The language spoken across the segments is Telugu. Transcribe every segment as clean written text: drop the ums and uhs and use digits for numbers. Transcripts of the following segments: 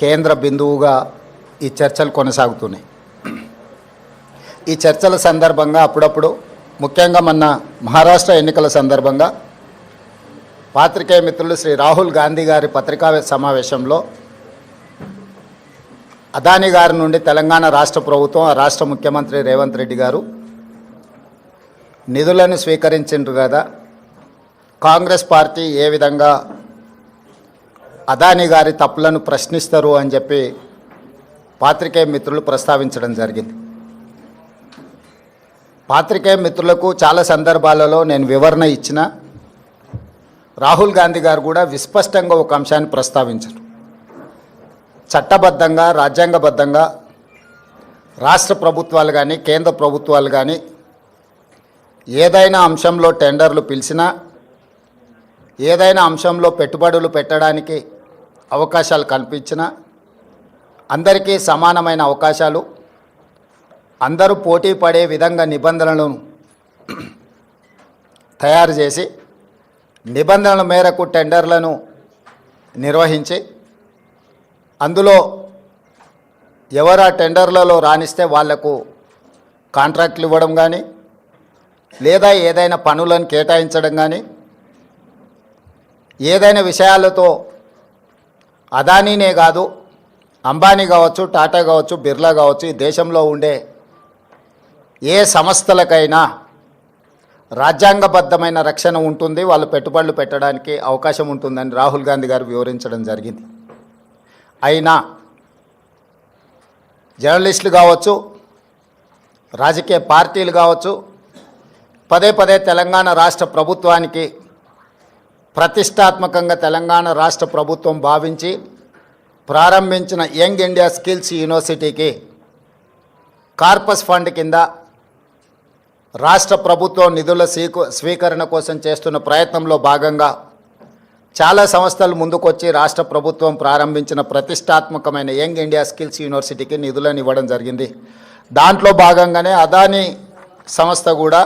కేంద్ర బిందువుగా ఈ చర్చలు కొనసాగుతున్నాయి. ఈ చర్చల సందర్భంగా అప్పుడప్పుడు ముఖ్యంగా మొన్న మహారాష్ట్ర ఎన్నికల సందర్భంగా పాత్రికేయ మిత్రులు శ్రీ రాహుల్ గాంధీ గారి పత్రికా సమావేశంలో అదానీ గారి నుండి తెలంగాణ రాష్ట్ర ప్రభుత్వం, ఆ రాష్ట్ర ముఖ్యమంత్రి రేవంత్ రెడ్డి గారు నిధులను స్వీకరించారు కదా, కాంగ్రెస్ పార్టీ ఏ విధంగా అదానీ గారి తప్పులను ప్రశ్నిస్తారు అని చెప్పి పాత్రికేయ మిత్రులు ప్రస్తావించడం జరిగింది. పాత్రికేయ మిత్రులకు చాలా సందర్భాలలో నేను వివరణ ఇచ్చిన, రాహుల్ గాంధీ గారు కూడా విస్పష్టంగా ఒక అంశాన్ని ప్రస్తావించారు. చట్టబద్ధంగా, రాజ్యాంగబద్ధంగా రాష్ట్ర ప్రభుత్వాలు కానీ కేంద్ర ప్రభుత్వాలు కానీ ఏదైనా అంశంలో టెండర్లు పిలిచినా, ఏదైనా అంశంలో పెట్టుబడులు పెట్టడానికి అవకాశాలు కల్పించినా అందరికీ సమానమైన అవకాశాలు, అందరూ పోటీ పడే విధంగా నిబంధనలను తయారు చేసి నిబంధనల మేరకు టెండర్లను నిర్వహించి అందులో ఎవరు ఆ టెండర్లలో రాణిస్తే వాళ్లకు కాంట్రాక్ట్లు ఇవ్వడం కానీ, లేదా ఏదైనా పనులను కేటాయించడం కానీ, ఏదైనా విషయాలతో అదానీనే కాదు, అంబానీ కావచ్చు, టాటా కావచ్చు, బిర్లా కావచ్చు, ఈ దేశంలో ఉండే ఏ సంస్థలకైనా రాజ్యాంగబద్ధమైన రక్షణ ఉంటుంది, వాళ్ళు పెట్టుబడులు పెట్టడానికి అవకాశం ఉంటుందని రాహుల్ గాంధీ గారు వివరించడం జరిగింది. అయినా జర్నలిస్టులు కావచ్చు, రాజకీయ పార్టీలు కావచ్చు, పదే పదే తెలంగాణ రాష్ట్ర ప్రభుత్వానికి ప్రతిష్టాత్మకంగా తెలంగాణ రాష్ట్ర ప్రభుత్వం భావించి ప్రారంభించిన యంగ్ ఇండియా స్కిల్స్ యూనివర్సిటీకి కార్పస్ ఫండ్ కింద రాష్ట్ర ప్రభుత్వం నిధుల స్వీకరణ కోసం చేస్తున్న ప్రయత్నంలో భాగంగా చాలా సంస్థలు ముందుకొచ్చి రాష్ట్ర ప్రభుత్వం ప్రారంభించిన ప్రతిష్టాత్మకమైన యంగ్ ఇండియా స్కిల్స్ యూనివర్సిటీకి నిధులను ఇవ్వడం జరిగింది. దాంట్లో భాగంగానే అదానీ సంస్థ కూడా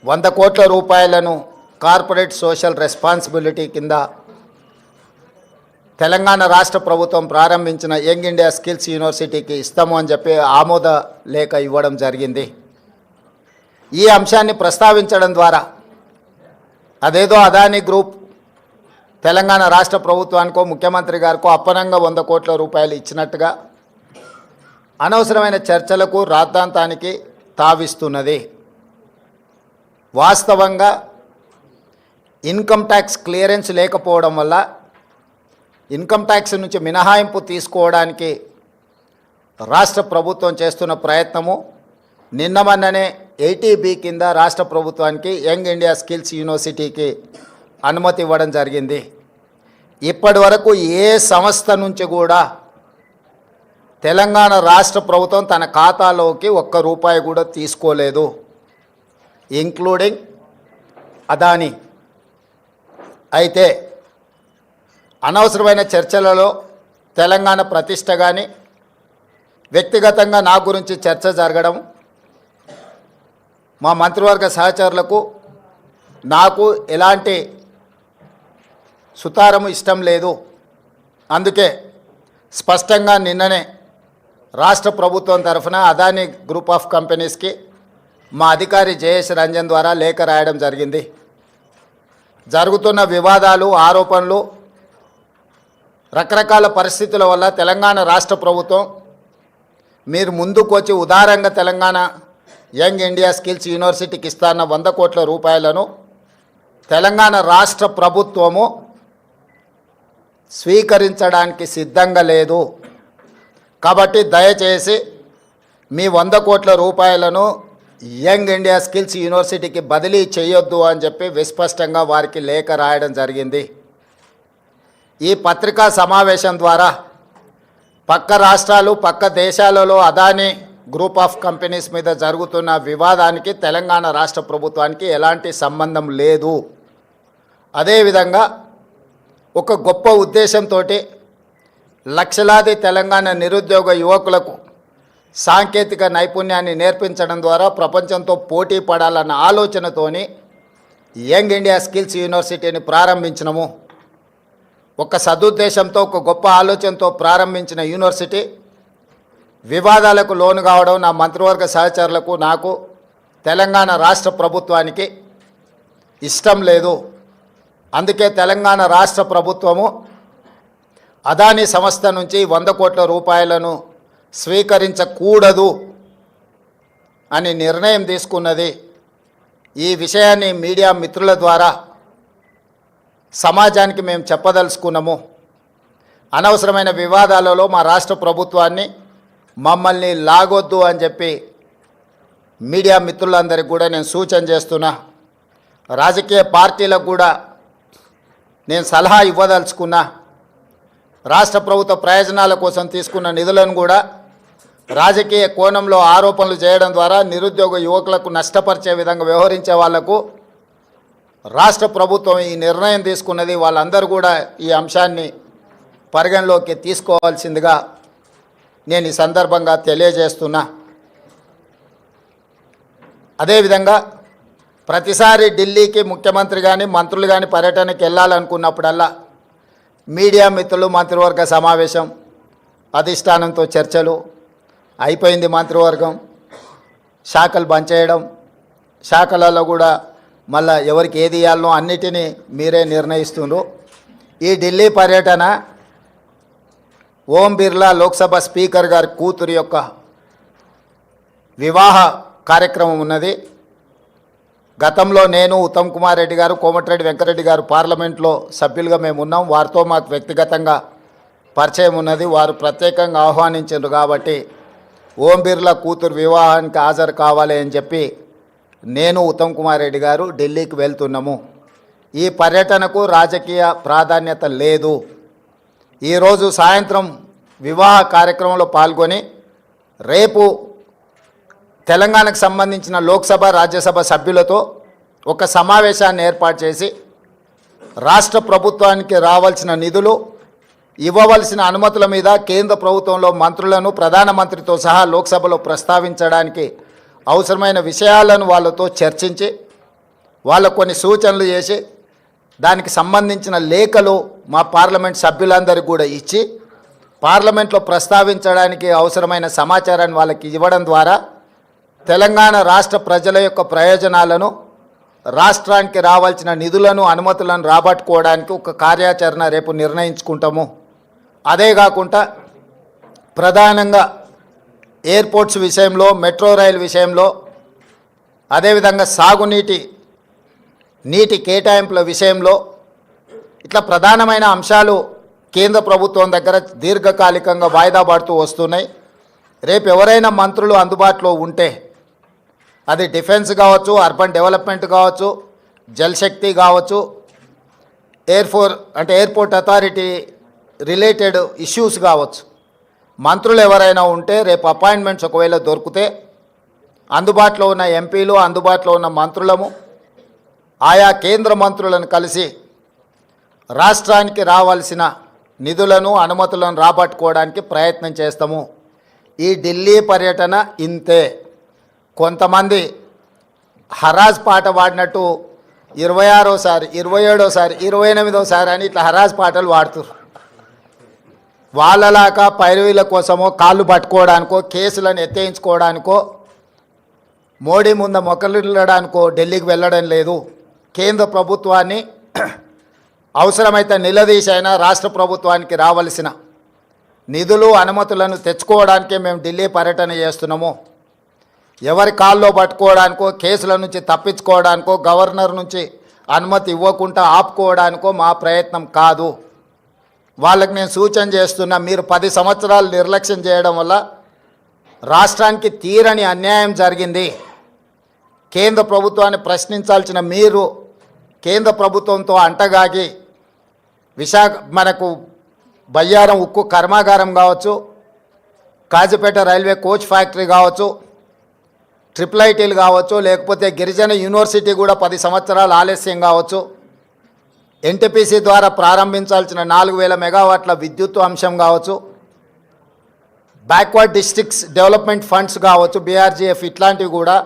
100 కోట్ల రూపాయలను కార్పొరేట్ సోషల్ రెస్పాన్సిబిలిటీ కింద తెలంగాణ రాష్ట్ర ప్రభుత్వం ప్రారంభించిన యంగ్ ఇండియా స్కిల్స్ యూనివర్సిటీకి ఇస్తాము అని చెప్పి ఆమోద లేఖ ఇవ్వడం జరిగింది. ఈ అంశాన్ని ప్రస్తావించడం ద్వారా అదేదో అదానీ గ్రూప్ తెలంగాణ రాష్ట్ర ప్రభుత్వానికో ముఖ్యమంత్రి గారికో అప్పనంగా 100 కోట్ల రూపాయలు ఇచ్చినట్టుగా అనవసరమైన చర్చలకు రాద్ధాంతానికి తావిస్తున్నది. వాస్తవంగా ఇన్కమ్ ట్యాక్స్ క్లియరెన్స్ లేకపోవడం వల్ల ఇన్కమ్ ట్యాక్స్ నుంచి మినహాయింపు తీసుకోవడానికి రాష్ట్ర ప్రభుత్వం చేస్తున్న ప్రయత్నము నిన్న మొన్ననే 80B కింద రాష్ట్ర ప్రభుత్వానికి యంగ్ ఇండియా స్కిల్స్ యూనివర్సిటీకి అనుమతి ఇవ్వడం జరిగింది. ఇప్పటి వరకు ఏ సంస్థ నుంచి కూడా తెలంగాణ రాష్ట్ర ప్రభుత్వం తన ఖాతాలోకి ₹1 కూడా తీసుకోలేదు, ఇంక్లూడింగ్ అదానీ. అయితే అనవసరమైన చర్చలలో తెలంగాణ ప్రతిష్ట కానీ, వ్యక్తిగతంగా నా గురించి చర్చ జరగడం, మా మంత్రివర్గ సహచరులకు నాకు ఎలాంటి సుతారము ఇష్టం లేదు. అందుకే స్పష్టంగా నిన్ననే రాష్ట్ర ప్రభుత్వం తరఫున అదానీ గ్రూప్ ఆఫ్ కంపెనీస్కి మా అధికారి జయేష్ రంజన్ ద్వారా లేఖ రాయడం జరిగింది. జరుగుతున్న వివాదాలు, ఆరోపణలు, రకరకాల పరిస్థితుల వల్ల తెలంగాణ రాష్ట్ర ప్రభుత్వం మీరు ముందుకు వచ్చి ఉదారంగా తెలంగాణ యంగ్ ఇండియా స్కిల్స్ యూనివర్సిటీకి ఇస్తాన్న 100 కోట్ల రూపాయలను తెలంగాణ రాష్ట్ర ప్రభుత్వము స్వీకరించడానికి సిద్ధంగా లేదు. కాబట్టి దయచేసి మీ 100 కోట్ల రూపాయలను యంగ్ ఇండియా స్కిల్స్ యూనివర్సిటీకి బదిలీ చేయొద్దు అని చెప్పి విస్పష్టంగా వారికి లేఖ రాయడం జరిగింది. ఈ పత్రికా సమావేశం ద్వారా పక్క రాష్ట్రాలు, పక్క దేశాలలో అదానీ గ్రూప్ ఆఫ్ కంపెనీస్ మీద జరుగుతున్న వివాదానికి తెలంగాణ రాష్ట్ర ప్రభుత్వానికి ఎలాంటి సంబంధం లేదు. అదేవిధంగా ఒక గొప్ప ఉద్దేశంతో లక్షలాది తెలంగాణ నిరుద్యోగ యువకులకు సాంకేతిక నైపుణ్యాన్ని నేర్పించడం ద్వారా ప్రపంచంతో పోటీ పడాలన్న ఆలోచనతోని యంగ్ ఇండియా స్కిల్స్ యూనివర్సిటీని ప్రారంభించినము. ఒక సదుద్దేశంతో ఒక గొప్ప ఆలోచనతో ప్రారంభించిన యూనివర్సిటీ వివాదాలకు లోను కావడం నా మంత్రివర్గ సహచరులకు నాకు తెలంగాణ రాష్ట్ర ప్రభుత్వానికి ఇష్టం లేదు. అందుకే తెలంగాణ రాష్ట్ర ప్రభుత్వము అదానీ సంస్థ నుంచి 100 కోట్ల రూపాయలను స్వీకరించకూడదు అని నిర్ణయం తీసుకున్నది. ఈ విషయాన్ని మీడియా మిత్రుల ద్వారా సమాజానికి మేము చెప్పదలుచుకున్నాము. అనవసరమైన వివాదాలలో మా రాష్ట్ర ప్రభుత్వాన్ని మమ్మల్ని లాగొద్దు అని చెప్పి మీడియా మిత్రులందరికీ కూడా నేను సూచన చేస్తున్నా. రాజకీయ పార్టీలకు కూడా నేను సలహా ఇవ్వదలుచుకున్నా. రాష్ట్ర ప్రభుత్వ ప్రయోజనాల కోసం తీసుకున్న నిధులను కూడా రాజకీయ కోణంలో ఆరోపణలు చేయడం ద్వారా నిరుద్యోగ యువకులకు నష్టపరిచే విధంగా వ్యవహరించే వాళ్లకు రాష్ట్ర ప్రభుత్వం ఈ నిర్ణయం తీసుకున్నది. వాళ్ళందరూ కూడా ఈ అంశాన్ని పరిగణలోకి తీసుకోవాల్సిందిగా నేను ఈ సందర్భంగా తెలియజేస్తున్నా. అదేవిధంగా ప్రతిసారి ఢిల్లీకి ముఖ్యమంత్రి కానీ మంత్రులు కానీ పర్యటనకి వెళ్ళాలనుకున్నప్పుడల్లా మీడియా మిత్రులు మంత్రివర్గ సమావేశం, అధిష్టానంతో చర్చలు అయిపోయింది. మంత్రివర్గం శాఖలు బంద్ చేయడం, శాఖలలో కూడా మళ్ళా ఎవరికి ఏది ఇవ్వాలనో అన్నిటినీ మీరే నిర్ణయిస్తున్నారు. ఈ ఢిల్లీ పర్యటన ఓం బిర్లా లోక్సభ స్పీకర్ గారి కూతురు యొక్క వివాహ కార్యక్రమం ఉన్నది. గతంలో నేను, ఉత్తమ్ కుమార్ రెడ్డి గారు, కోమటిరెడ్డి వెంకరెడ్డి గారు పార్లమెంట్లో సభ్యులుగా మేము ఉన్నాం. వారితో మాకు వ్యక్తిగతంగా పరిచయం ఉన్నది. వారు ప్రత్యేకంగా ఆహ్వానించారు కాబట్టి ఓం బిర్లా కూతురు వివాహానికి హాజరు కావాలి అని చెప్పి నేను, ఉత్తమ్ కుమార్ రెడ్డి గారు ఢిల్లీకి వెళ్తున్నాము. ఈ పర్యటనకు రాజకీయ ప్రాధాన్యత లేదు. ఈరోజు సాయంత్రం వివాహ కార్యక్రమంలో పాల్గొని రేపు తెలంగాణకు సంబంధించిన లోక్సభ రాజ్యసభ సభ్యులతో ఒక సమావేశాన్ని ఏర్పాటు చేసి రాష్ట్ర ప్రభుత్వానికి రావాల్సిన నిధులు, ఇవ్వవలసిన అనుమతుల మీద కేంద్ర ప్రభుత్వంలో మంత్రులను ప్రధానమంత్రితో సహా లోక్సభలో ప్రస్తావించడానికి అవసరమైన విషయాలను వాళ్ళతో చర్చించి వాళ్ళకు కొన్ని సూచనలు చేసి దానికి సంబంధించిన లేఖలు మా పార్లమెంట్ సభ్యులందరికీ కూడా ఇచ్చి పార్లమెంట్లో ప్రస్తావించడానికి అవసరమైన సమాచారాన్ని వాళ్ళకి ఇవ్వడం ద్వారా తెలంగాణ రాష్ట్ర ప్రజల యొక్క ప్రయోజనాలను, రాష్ట్రానికి రావాల్సిన నిధులను, అనుమతులను రాబట్టుకోవడానికి ఒక కార్యాచరణ రేపు నిర్ణయించుకుంటాము. అదే కాకుండా ప్రధానంగా ఎయిర్పోర్ట్స్ విషయంలో, మెట్రో రైలు విషయంలో, అదేవిధంగా నీటి కేటాయింపుల విషయంలో ఇట్లా ప్రధానమైన అంశాలు కేంద్ర ప్రభుత్వం దగ్గర దీర్ఘకాలికంగా వాయిదా పడుతూ వస్తున్నాయి. రేపు ఎవరైనా మంత్రులు అందుబాటులో ఉంటే అది డిఫెన్స్ కావచ్చు, అర్బన్ డెవలప్మెంట్ కావచ్చు, జలశక్తి కావచ్చు, ఎయిర్పోర్ట్ అథారిటీ రిలేటెడ్ ఇష్యూస్ కావచ్చు, మంత్రులు ఎవరైనా ఉంటే రేపు అపాయింట్మెంట్స్ ఒకవేళ దొరికితే అందుబాటులో ఉన్న ఎంపీలు, అందుబాటులో ఉన్న మంత్రులము ఆయా కేంద్ర మంత్రులను కలిసి రాష్ట్రానికి రావాల్సిన నిధులను, అనుమతులను రాబట్టుకోవడానికి ప్రయత్నం చేస్తాము. ఈ ఢిల్లీ పర్యటన ఇంతే. కొంతమంది హరాజ్ పాట పాడినట్టు 26సారి, 27సారి, 28సారి అని ఇట్లా హరాజ్ పాటలు పాడుతున్నారు. వాళ్ళలాగా పైరవీల కోసమో, కాళ్ళు పట్టుకోవడానికో, కేసులను ఎత్తేయించుకోవడానికో, మోడీ ముందు మొక్కలిల్లడానికో ఢిల్లీకి వెళ్ళడం లేదు. కేంద్ర ప్రభుత్వాన్ని అవసరమైతే నిలదీసైనా రాష్ట్ర ప్రభుత్వానికి రావాల్సిన నిధులు, అనుమతులను తెచ్చుకోవడానికే మేము ఢిల్లీ పర్యటన చేస్తున్నాము. ఎవరి కాల్లో పట్టుకోవడానికో, కేసుల నుంచి తప్పించుకోవడానికో, గవర్నర్ నుంచి అనుమతి ఇవ్వకుండా ఆపుకోవడానికో మా ప్రయత్నం కాదు. వాళ్ళకి నేను సూచన చేస్తున్నా, మీరు 10 సంవత్సరాలు నిర్లక్ష్యం చేయడం వల్ల రాష్ట్రానికి తీరని అన్యాయం జరిగింది. కేంద్ర ప్రభుత్వాన్ని ప్రశ్నించాల్సిన మీరు కేంద్ర ప్రభుత్వంతో అంటగాగి మనకు బయ్యారం ఉక్కు కర్మాగారం కావచ్చు, కాజీపేట రైల్వే కోచ్ ఫ్యాక్టరీ కావచ్చు, IIITలు కావచ్చు, లేకపోతే గిరిజన యూనివర్సిటీ కూడా 10 సంవత్సరాలు ఆలస్యం కావచ్చు, ఎన్టీపీసీ ద్వారా ప్రారంభించాల్సిన 4000 మెగావాట్ల విద్యుత్ అంశం కావచ్చు, బ్యాక్వర్డ్ డిస్ట్రిక్ట్స్ డెవలప్మెంట్ ఫండ్స్ కావచ్చు, బీఆర్జీఎఫ్, ఇట్లాంటివి కూడా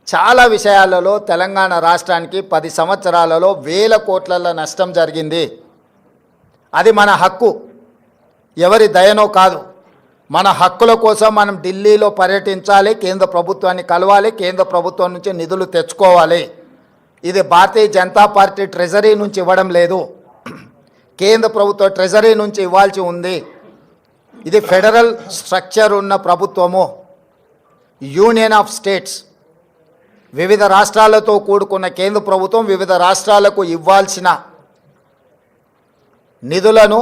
చాలా విషయాలలో తెలంగాణ రాష్ట్రానికి 10 సంవత్సరాలలో వేల కోట్ల నష్టం జరిగింది. అది మన హక్కు, ఎవరి దయనో కాదు. మన హక్కుల కోసం మనం ఢిల్లీలో పర్యటించాలి, కేంద్ర ప్రభుత్వాన్ని కలవాలి, కేంద్ర ప్రభుత్వం నుంచి నిధులు తెచ్చుకోవాలి. ఇది భారతీయ జనతా పార్టీ ట్రెజరీ నుంచి ఇవ్వడం లేదు, కేంద్ర ప్రభుత్వ ట్రెజరీ నుంచి ఇవ్వాల్సి ఉంది. ఇది ఫెడరల్ స్ట్రక్చర్ ఉన్న ప్రభుత్వము, యూనియన్ ఆఫ్ స్టేట్స్. వివిధ రాష్ట్రాలతో కూడుకున్న కేంద్ర ప్రభుత్వం వివిధ రాష్ట్రాలకు ఇవ్వాల్సిన నిధులను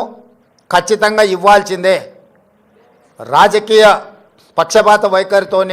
ఖచ్చితంగా ఇవ్వాల్సిందే. రాజకీయ పక్షపాత వైఖరితోనే